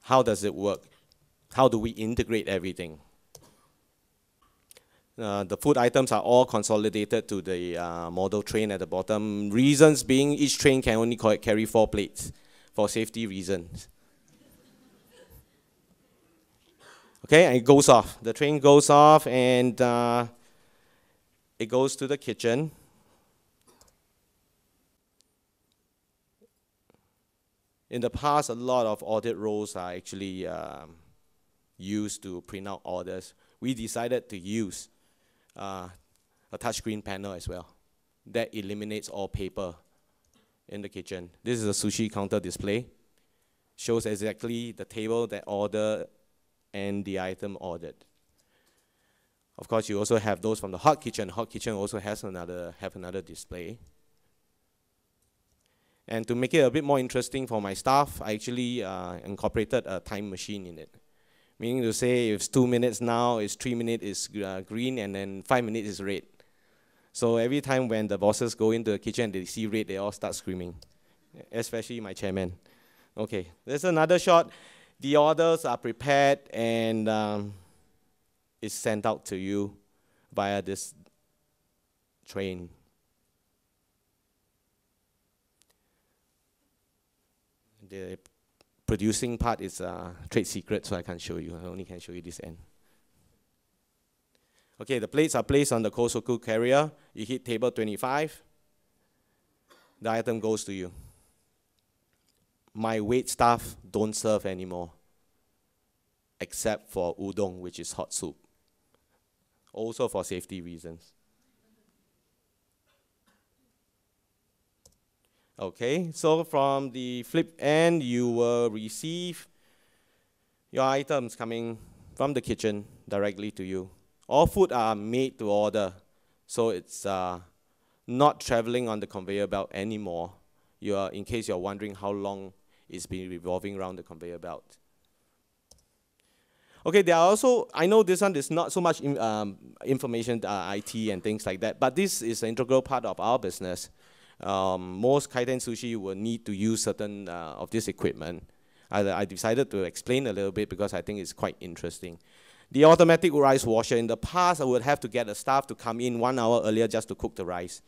How does it work? How do we integrate everything? The food items are all consolidated to the model train at the bottom. Reasons being each train can only carry 4 plates for safety reasons. Okay, and it goes off. The train goes off and it goes to the kitchen. In the past, a lot of audit rolls are actually used to print out orders. We decided to use a touchscreen panel as well. That eliminates all paper in the kitchen. This is a sushi counter display. Shows exactly the table that ordered and the item ordered. Of course, you also have those from the hot kitchen. Hot kitchen also has another display. And to make it a bit more interesting for my staff, I actually incorporated a time machine in it. Meaning to say, if it's 2 minutes now, it's 3 minutes is green, and then 5 minutes is red. So every time when the bosses go into the kitchen and they see red, they all start screaming, especially my chairman. Okay, there's another shot. The orders are prepared and it's sent out to you via this train. The producing part is a trade secret, so I can't show you. I only can show you this end. Okay, the plates are placed on the Kosoku carrier. You hit table 25. The item goes to you. My wait staff don't serve anymore, except for udon, which is hot soup. Also for safety reasons. Okay, so from the flip end, you will receive your items coming from the kitchen directly to you. All food are made to order, so it's not traveling on the conveyor belt anymore. In case you're wondering how long it's been revolving around the conveyor belt. Okay, there are also, I know this one is not so much information, IT and things like that, but this is an integral part of our business. Most kaiten sushi will need to use certain of this equipment. I decided to explain a little bit because I think it's quite interesting. The automatic rice washer, in the past I would have to get a staff to come in 1 hour earlier just to cook the rice.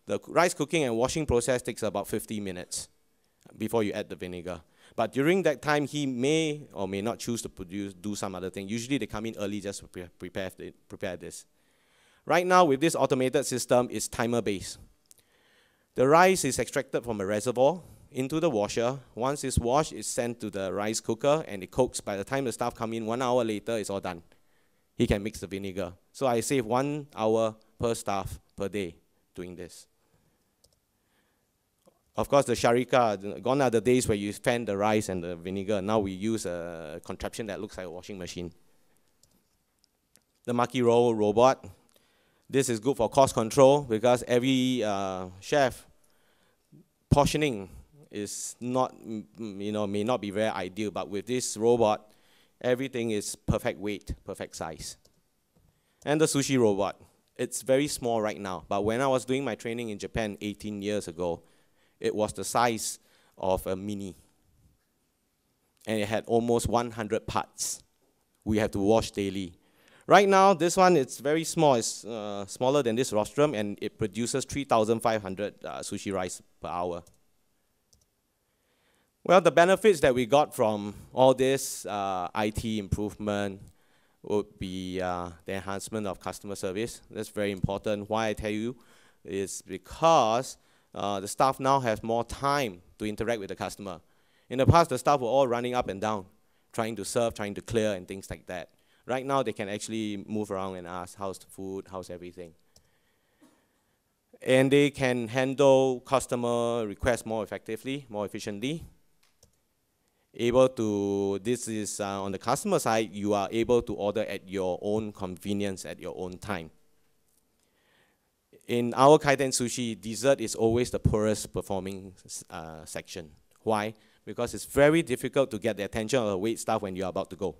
The rice cooking and washing process takes about 50 minutes before you add the vinegar. But during that time, he may or may not choose to do some other thing. Usually they come in early just to prepare this. Right now with this automated system, it's timer based. The rice is extracted from a reservoir into the washer. Once it's washed, it's sent to the rice cooker and it cooks. By the time the staff come in 1 hour later, it's all done. He can mix the vinegar. So I save 1 hour per staff per day doing this. Of course, the sharika, gone are the days where you fan the rice and the vinegar. Now we use a contraption that looks like a washing machine. The Maki roll robot. This is good for cost control because every chef portioning is not, may not be very ideal, but with this robot, everything is perfect weight, perfect size. And the sushi robot, it's very small right now, but when I was doing my training in Japan 18 years ago, it was the size of a mini. And it had almost 100 parts. We have to wash daily. Right now, this one, it's very small. It's smaller than this rostrum, and it produces 3,500 sushi rice per hour. Well, the benefits that we got from all this IT improvement would be the enhancement of customer service. That's very important. Why I tell you is because the staff now has more time to interact with the customer. In the past, the staff were all running up and down, trying to serve, trying to clear, and things like that. Right now, they can actually move around and ask, how's the food, how's everything? And they can handle customer requests more effectively, more efficiently. Able to, this is on the customer side, you are able to order at your own convenience, at your own time. In our kaiten sushi, dessert is always the poorest performing section. Why? Because it's very difficult to get the attention of the wait staff when you're about to go.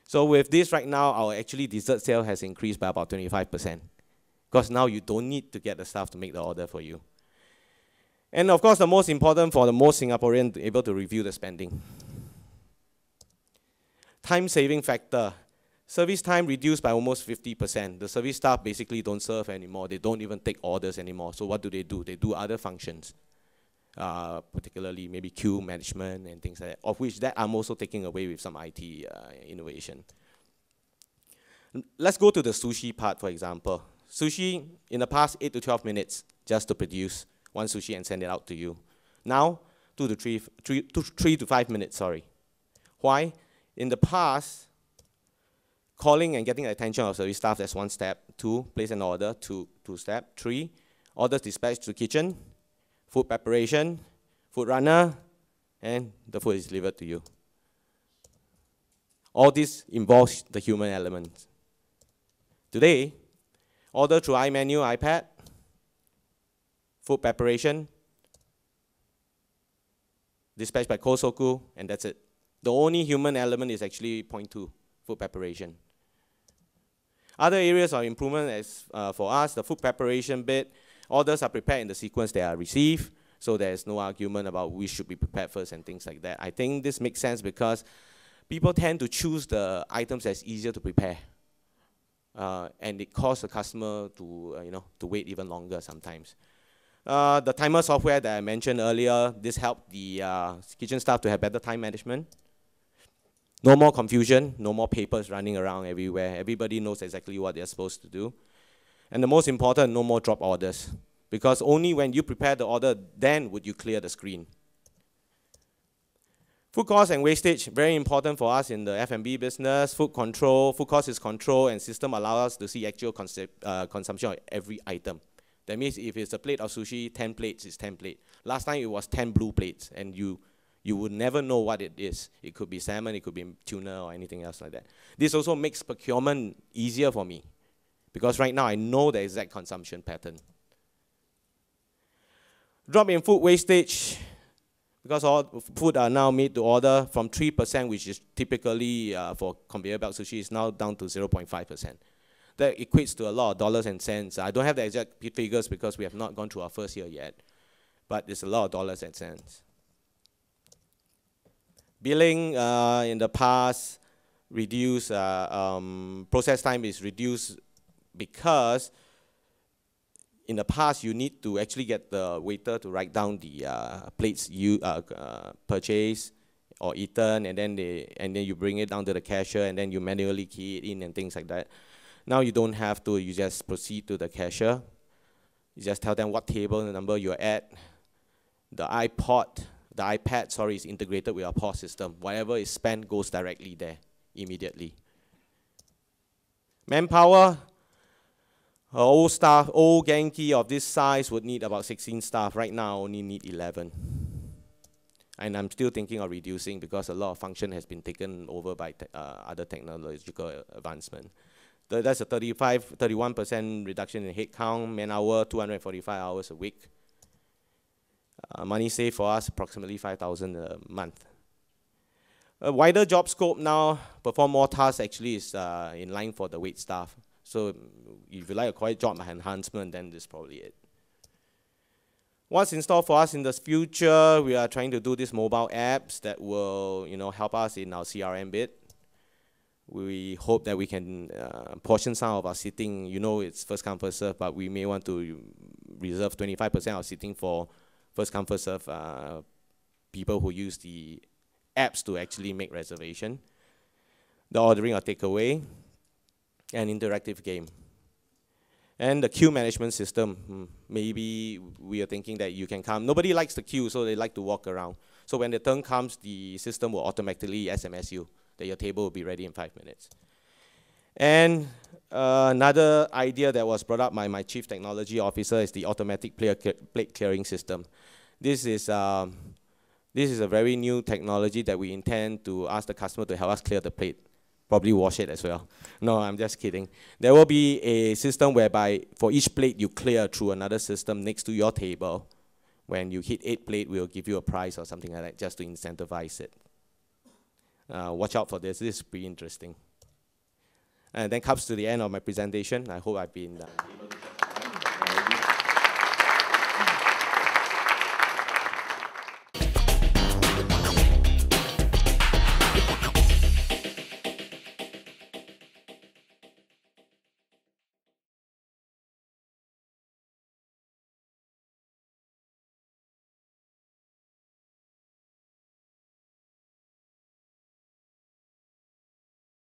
So with this right now, our actually dessert sale has increased by about 25%. Because now you don't need to get the staff to make the order for you. And of course, the most important for the most Singaporean to be able to review the spending. Time saving factor. Service time reduced by almost 50%. The service staff basically don't serve anymore. They don't even take orders anymore. So what do? They do other functions, particularly maybe queue management and things like that, of which that I'm also taking away with some IT innovation. Let's go to the sushi part, for example. Sushi, in the past, 8 to 12 minutes just to produce one sushi and send it out to you. Now, 3 to 5 minutes, sorry. Why? In the past, calling and getting the attention of service staff, that's one step. 2, place an order, two step. 3, orders dispatched to kitchen, food preparation, food runner, and the food is delivered to you. All this involves the human element. Today, order through iMenu, iPad, food preparation, dispatched by Kosoku, and that's it. The only human element is actually point 2, food preparation. Other areas of improvement is for us, the food preparation bit. Orders are prepared in the sequence they are received, so there's no argument about we should be prepared first and things like that. I think this makes sense because people tend to choose the items that's easier to prepare. And it causes the customer to, to wait even longer sometimes. The timer software that I mentioned earlier, this helped the kitchen staff to have better time management. No more confusion, no more papers running around everywhere. Everybody knows exactly what they're supposed to do. And the most important, no more drop orders. Because only when you prepare the order, then would you clear the screen. Food cost and wastage, very important for us in the F&B business. Food cost is control, and system allows us to see actual consumption of every item. That means if it's a plate of sushi, 10 plates is 10 plates. Last time it was 10 blue plates, and you would never know what it is. It could be salmon, it could be tuna, or anything else like that. This also makes procurement easier for me, because right now I know the exact consumption pattern. Drop in food wastage, because all food are now made to order, from 3%, which is typically for conveyor belt sushi, is now down to 0.5%. That equates to a lot of dollars and cents. I don't have the exact figures because we have not gone through our first year yet, but it's a lot of dollars and cents. Billing in the past reduced, process time is reduced because in the past you need to actually get the waiter to write down the plates you purchased or eaten, and then you bring it down to the cashier, and then you manually key it in and things like that. Now you don't have to, you just proceed to the cashier. You just tell them what table number you're at. The iPad, sorry, is integrated with our POS system. Whatever is spent goes directly there, immediately. Manpower, old Genki of this size would need about 16 staff. Right now, I only need 11. And I'm still thinking of reducing because a lot of function has been taken over by other technological advancement. That's a 31% reduction in headcount, man-hour, 245 hours a week. Money saved for us, approximately 5,000 a month. A wider job scope now, perform more tasks actually is in line for the wait staff. So if you like a quiet job enhancement, then this is probably it. What's in store for us in the future? We are trying to do these mobile apps that will help us in our CRM bit. We hope that we can portion some of our seating. It's first come, first serve, but we may want to reserve 25% of seating for first come, first serve people who use the apps to actually make reservation. The ordering or takeaway, and interactive game. And the queue management system, maybe we are thinking that you can come. Nobody likes the queue, so they like to walk around. So when the turn comes, the system will automatically SMS you that your table will be ready in 5 minutes. And another idea that was brought up by my chief technology officer is the automatic plate clearing system. This is a very new technology that we intend to ask the customer to help us clear the plate. Probably wash it as well. No, I'm just kidding. There will be a system whereby for each plate you clear through another system next to your table. When you hit 8 plate, we'll give you a prize or something like that just to incentivize it. Watch out for this. This is pretty interesting. And then comes to the end of my presentation. I hope I've been able to